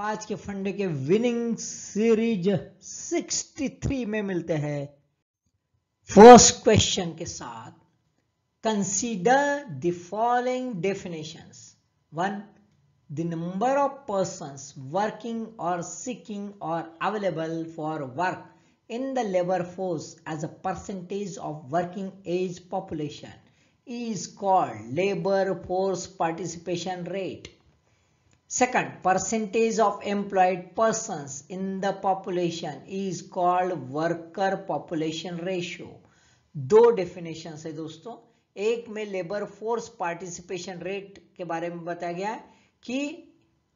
आज के फंडे के विनिंग सीरीज 63 में मिलते हैं फर्स्ट क्वेश्चन के साथ। Consider the following definitions. 1. The number of persons working or seeking or available for work in the labor force as a percentage of working age population is called labor force participation rate. 2. Percentage of employed persons in the population is called worker population ratio. दो definition है दोस्तों। एक में labour force participation rate के बारे में बताया गया है कि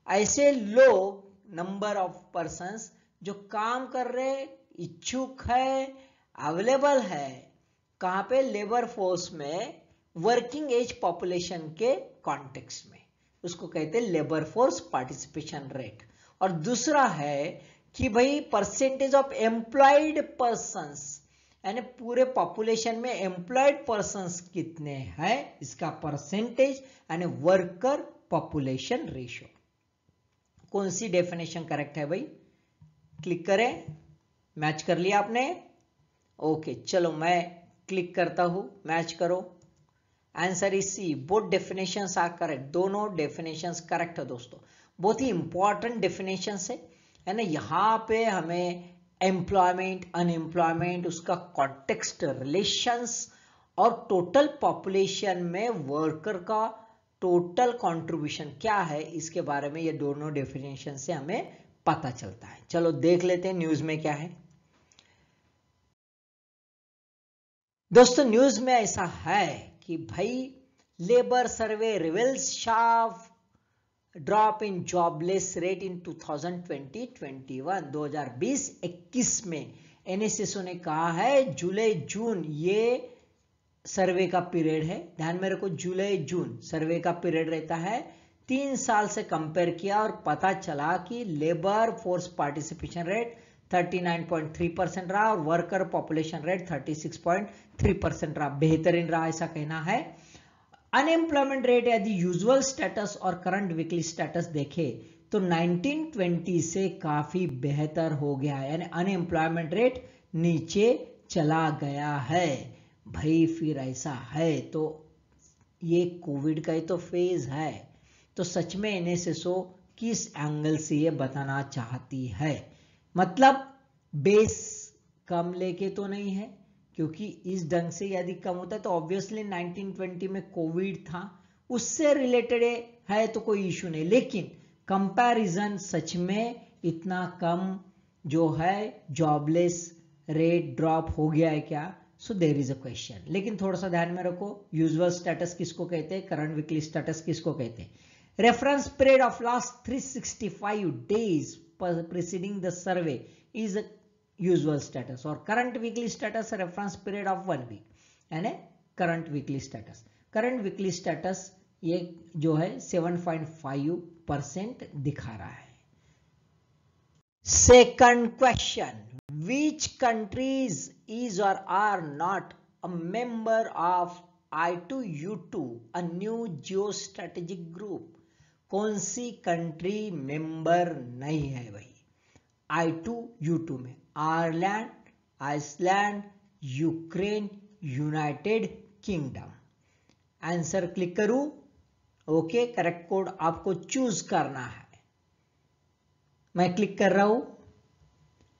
ऐसे लोग, नंबर ऑफ पर्संस जो काम कर रहे, इच्छुक है, अवेलेबल है, कहां पे? लेबर फोर्स में, वर्किंग एज पॉपुलेशन के कॉन्टेक्स्ट में, उसको कहते हैं लेबर फोर्स पार्टिसिपेशन रेट। और दूसरा है कि भाई परसेंटेज ऑफ एम्प्लॉयड पर्संस, यानी पूरे पॉपुलेशन में एम्प्लॉयड पर्संस कितने हैं, इसका परसेंटेज, यानी वर्कर पॉपुलेशन रेशियो। कौन सी डेफिनेशन करेक्ट है भाई? क्लिक करें। मैच कर लिया आपने? ओके, चलो मैं क्लिक करता हूं, मैच करो। Answer is C, both definitions are correct. दोनों डेफिनेशंस करेक्ट है दोस्तों। बहुत ही इंपॉर्टेंट डेफिनेशंस है ना। यहां पे हमें एम्प्लॉयमेंट, अनएम्प्लॉयमेंट, उसका कॉन्टेक्स्ट, रिलेशंस और टोटल पॉपुलेशन में वर्कर का टोटल कंट्रीब्यूशन क्या है, इसके बारे में ये दोनों डेफिनेशन से हमें पता चलता है। चलो देख लेते हैं न्यूज में क्या है। दोस्तों न्यूज में ऐसा है कि भाई labour survey reveals sharp drop in jobless rate in 2020-21 2020-21 में एनएसएसओ ने कहा है जुलाई जून ये सर्वे का पीरियड है। ध्यान में रखो, जुलाई जून सर्वे का पीरियड रहता है। 3 साल से कंपेयर किया और पता चला कि लेबर फोर्स पार्टिसिपेशन रेट 39.3% रहा और वर्कर पॉपुलेशन रेट 36.3% रहा। बेहतरीन रहा ऐसा कहना है। अनएम्प्लॉयमेंट रेट यदि यूजुअल स्टेटस और करंट वीकली स्टेटस देखे तो 1920 से काफी बेहतर हो गया है, यानी अनएम्प्लॉयमेंट रेट नीचे चला गया है। भाई फिर ऐसा है तो ये कोविड का ही तो फेज है, तो सच में एनएसएसओ किस एंगल से ये बताना चाहती है? मतलब बेस कम लेके तो नहीं है, क्योंकि इस ढंग से यदि कम होता है तो ऑब्वियसली 1920 में कोविड था, उससे रिलेटेड है तो कोई इशू नहीं, लेकिन कंपैरिजन सच में इतना कम जो है जॉबलेस रेट ड्रॉप हो गया है क्या? So there is a question. लेकिन थोड़ा सा ध्यान में रखो, यूजुअल स्टेटस किसको कहते हैं, करंट वीकली स्टेटस किसको कहते हैं। Reference period of last 365 days preceding the survey is usual status और current weekly status reference period of 1 week, यानी current weekly status. Current weekly status ये जो है 7.5% दिखा रहा है। Second question, which countries is or are not a member of I2U2 a new geostrategic group? कौन सी country member नहीं है भाई I2U2 में? Ireland, Iceland, Ukraine, United Kingdom. Answer click करूं? ओके, करेक्ट कोड आपको चूज करना है। मैं क्लिक कर रहा हूं।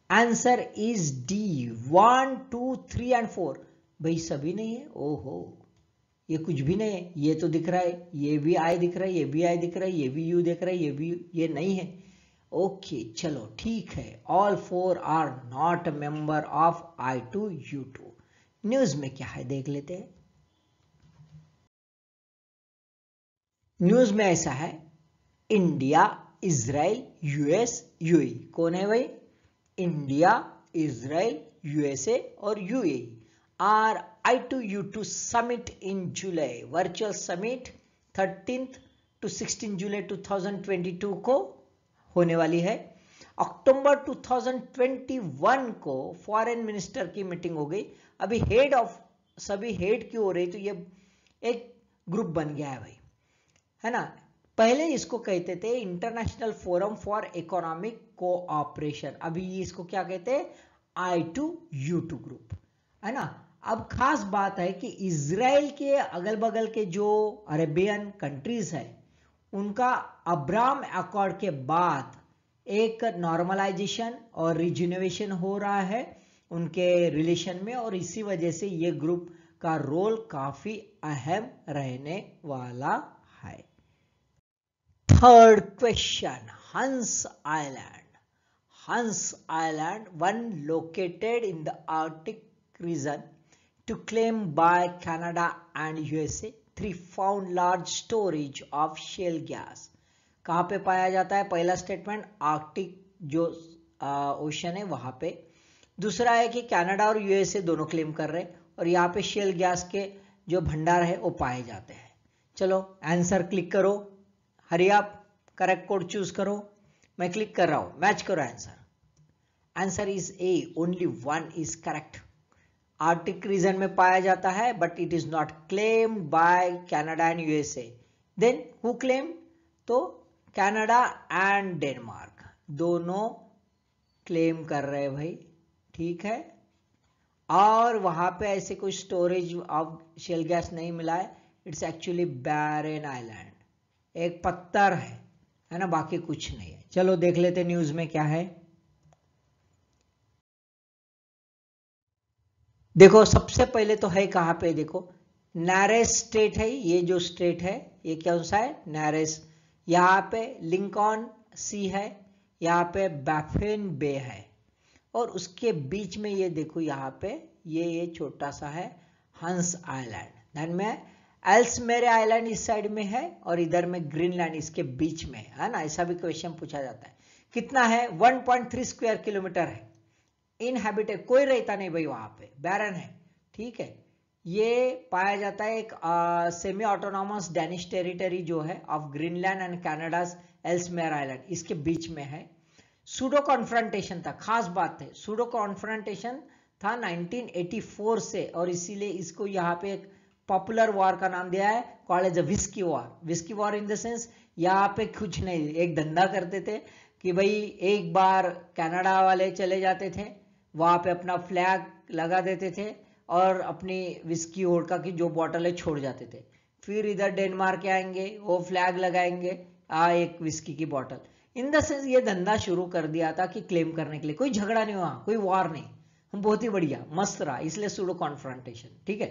Answer is D, 1, 2, 3 and 4। भाई सभी नहीं है? ओहो, ये कुछ भी नहीं है। ये तो दिख रहा है, ये भी आई दिख रहा है, ये भी आई दिख रहा है, ये भी यू दिख रहा है, ये भी ये नहीं है। ओके चलो ठीक है, all 4 are not member of I2U2। News में क्या है देख लेते हैं। न्यूज में ऐसा है, इंडिया, इजराइल, यूएस, यूएई। कौन है भाई? इंडिया, इजराइल, यूएसए और UAE are I2U2 summit in July। Virtual summit 13 to 16 जुलाई 2022 को होने वाली है। अक्टूबर 2021 को फॉरेन मिनिस्टर की मीटिंग हो गई। अभी हेड ऑफ सभी हेड की हो रही, तो ये एक ग्रुप बन गया है भाई, है ना। पहले इसको कहते थे international forum for economic cooperation, अभी इसको क्या कहते हैं, I2U2 ग्रुप, है ना। अब खास बात है कि इजराइल के अगल बगल के जो अरेबियन कंट्रीज है उनका अब्राम अकॉर्ड के बाद एक नॉर्मलाइजेशन और रिजुनेवेशन हो रहा है उनके रिलेशन में, और इसी वजह से ये ग्रुप का रोल काफी अहम रहने वाला है। थर्ड क्वेश्चन, हंस आइलैंड। हंस island, one located in the Arctic region to claim by Canada and USA, 3 found large storage of shale gas। कहाँ पे पाया जाता है, पहला स्टेटमेंट आर्कटिक जो ओशन है वहां पे, दूसरा है कि कनाडा और यूएसए दोनों क्लेम कर रहे हैं और यहाँ पे शेल गैस के जो भंडार है वो पाए जाते हैं। चलो आंसर क्लिक करो, हरी आप करेक्ट कोड चूज करो, मैं क्लिक कर रहा हूं, मैच करो answer. Answer is A, only one is correct. Arctic region में पाया जाता है but it is not claimed by Canada and USA. Then who claim, तो कनाडा एंड डेनमार्क दोनों क्लेम कर रहे हैं भाई, ठीक है। और वहां पे ऐसे कोई स्टोरेज ऑफ शेल गैस नहीं मिला है, इट्स एक्चुअली बैरन आइलैंड, एक पत्थर है ना, बाकी कुछ नहीं है। चलो देख लेते न्यूज में क्या है। देखो सबसे पहले तो है कहां पे, देखो नारेस स्टेट है, ये जो स्टेट है ये कौन सा है, नारेस। यहाँ पे लिंकॉन सी है, यहाँ पे बैफिन बे है, और उसके बीच में ये देखो यहाँ पे ये छोटा सा है हंस आइलैंड। ध्यान में एल्समेरे आइलैंड इस साइड में है और इधर में ग्रीनलैंड इसके बीच में है ना, ऐसा भी क्वेश्चन पूछा जाता है। कितना है, 1.3 स्क्वायर किलोमीटर है, इनहैबिटेड कोई रहता नहीं भाई वहां पे, बैरन है, ठीक है। ये पाया जाता है एक सेमी ऑटोनॉमस डेनिश टेरिटरी जो है ऑफ ग्रीनलैंड एंड कनाडाज एल्समेयर आइलैंड, इसके बीच में है। सूडो कॉन्फ्रंटेशन था, खास बात है, सूडो कॉन्फ्रंटेशन था 1984 से, और इसीलिए इसको यहाँ पे एक पॉपुलर वॉर का नाम दिया है, called as a whisky war. Whisky war in the sense यहाँ पे कुछ नहीं, एक धंधा करते थे कि भाई एक बार कनाडा वाले चले जाते थे, वहां पे अपना फ्लैग लगा देते थे और अपनी विस्की वोडका की जो बॉटल है छोड़ जाते थे, फिर इधर डेनमार्क के आएंगे, वो फ्लैग लगाएंगे, एक विस्की की बॉटल। इन द सेंस ये धंधा शुरू कर दिया था कि क्लेम करने के लिए, कोई झगड़ा नहीं हुआ, कोई वॉर नहीं, हम बहुत ही बढ़िया मस्त रहा, इसलिए सूडो कॉन्फ्रंटेशन, ठीक है।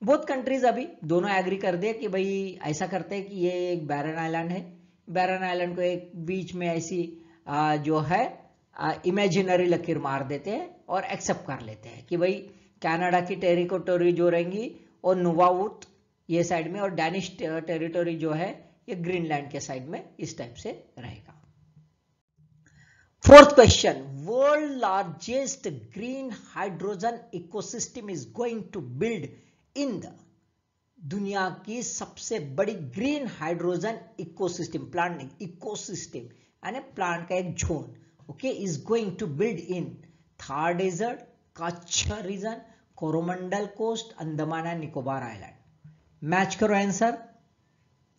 बोथ कंट्रीज अभी दोनों एग्री कर दिए कि भाई ऐसा करते हैं कि ये एक बैरन आइलैंड है, बैरन आइलैंड को एक बीच में ऐसी जो है इमेजिनरी लकीर मार देते हैं और एक्सेप्ट कर लेते हैं कि भाई कनाडा की टेरिटोरी जो रहेंगी और नुवाउट ये साइड में, और डैनिश टेरिटोरी जो है ये ग्रीनलैंड के साइड में इस टाइप से रहेगा। Fourth question, world largest green hydrogen ecosystem is going to build in the, दुनिया की सबसे बड़ी green hydrogen ecosystem, plant ecosystem यानी प्लांट का एक zone, okay, is going to build in Thar desert, Kutch region, Coromandel coast, Andaman and Nicobar island. Match करो answer,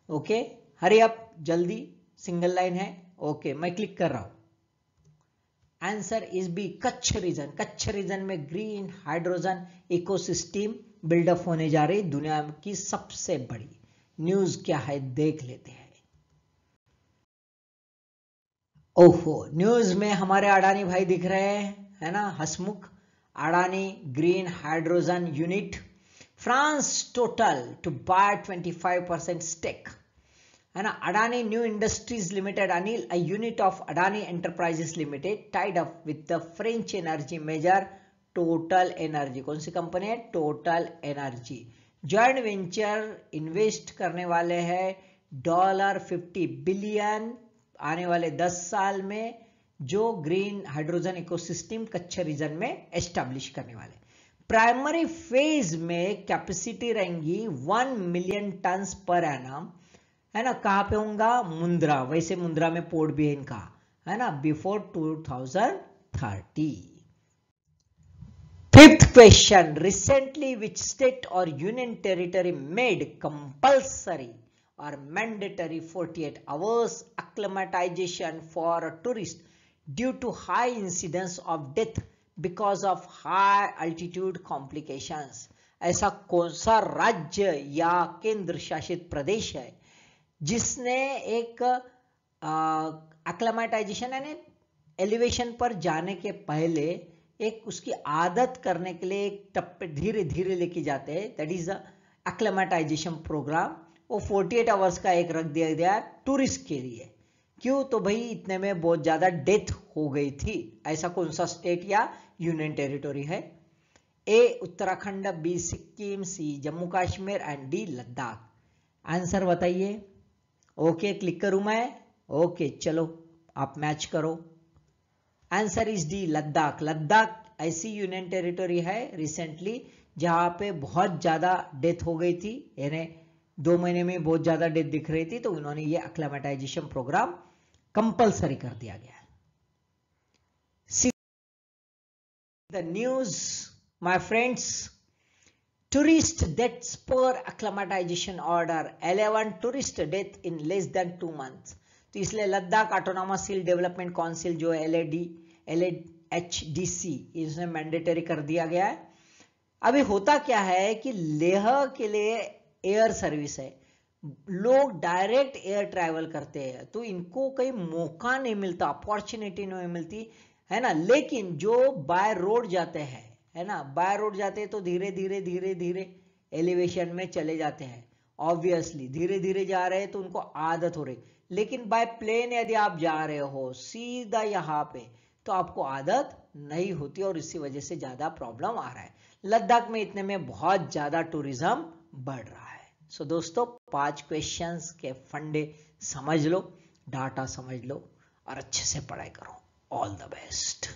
okay, hurry up जल्दी, single line है, ओके, मैं क्लिक कर रहा हूं। Answer is B, Kutch region. Kutch region में ग्रीन हाइड्रोजन इकोसिस्टम बिल्डअप होने जा रही, दुनिया की सबसे बड़ी। न्यूज क्या है देख लेते हैं। ओहो, न्यूज में हमारे अडानी भाई दिख रहे हैं, है ना, Hasmukh Adani green hydrogen unit, France Total to buy 25% stake, है ना। Adani new industries limited Anil, a unit of Adani enterprises limited tied up with the French energy major Total energy. कौन सी कंपनी है, Total energy. Joint venture invest करने वाले हैं $50 billion आने वाले 10 साल में, जो green hydrogen ecosystem Kutch region में एस्टैब्लिश करने वाले। प्राइमरी फेज में कैपेसिटी रहेंगी 1 मिलियन टन पर एनम, है ना। कहां पे होगा, मुंद्रा, वैसे मुंद्रा में पोर्ट भी है इनका, है ना, before 2030। Fifth question, recently which state और union territory made compulsory or mandatory 48 hours acclimatization for a tourist due to high incidence of death because of high altitude complications. ऐसा कौन सा राज्य या केंद्र शासित प्रदेश है जिसने एक एक्लेमेटाइजेशन यानी एलिवेशन पर जाने के पहले एक उसकी आदत करने के लिए एक टप्पे धीरे धीरे लेके जाते हैं, that is the acclimatization programme. वो 48 आवर्स का एक रख दिया गया टूरिस्ट के लिए. क्यों? तो भाई इतने में बहुत ज्यादा डेथ हो गई थी. ऐसा कौन सा स्टेट या यूनियन टेरिटोरी है? A Uttarakhand, B Sikkim, C Jammu Kashmir and D Ladakh. Answer बताइए. ओके क्लिक करूं मैं? ओके चलो आप मैच करो. Answer is D Ladakh. Ladakh ऐसी यूनियन टेरिटोरी है रिसेंटली जहां पे बहुत ज्यादा डेथ हो गई थी, यानी 2 महीने में बहुत ज्यादा डेथ दिख रही थी, तो उन्होंने ये एक्लेमेटाइजेशन प्रोग्राम कंपलसरी कर दिया गया. The news my friends, tourist deaths per acclimatization order, 11 tourist death in less than 2 months. तो इसलिए लद्दाख ऑटोनॉमस हिल डेवलपमेंट काउंसिल जो LADHDC इसने मैंडेटरी कर दिया गया है. अभी होता क्या है कि लेह के लिए एयर सर्विस है, लोग डायरेक्ट एयर ट्रैवल करते हैं, तो इनको कहीं मौका नहीं मिलता, अपॉर्चुनिटी नहीं मिलती है ना. लेकिन जो बाय रोड जाते हैं है ना, बाय रोड जाते हैं तो धीरे धीरे धीरे धीरे एलिवेशन में चले जाते हैं. ऑब्वियसली धीरे धीरे जा रहे हैं तो उनको आदत हो रही. लेकिन बाय प्लेन यदि आप जा रहे हो सीधा यहाँ पे तो आपको आदत नहीं होती और इसी वजह से ज्यादा प्रॉब्लम आ रहा है. लद्दाख में इतने में बहुत ज्यादा टूरिज्म बढ़ रहा है. सो दोस्तों 5 क्वेश्चंस के फंडे समझ लो, डाटा समझ लो और अच्छे से पढ़ाई करो. All the best.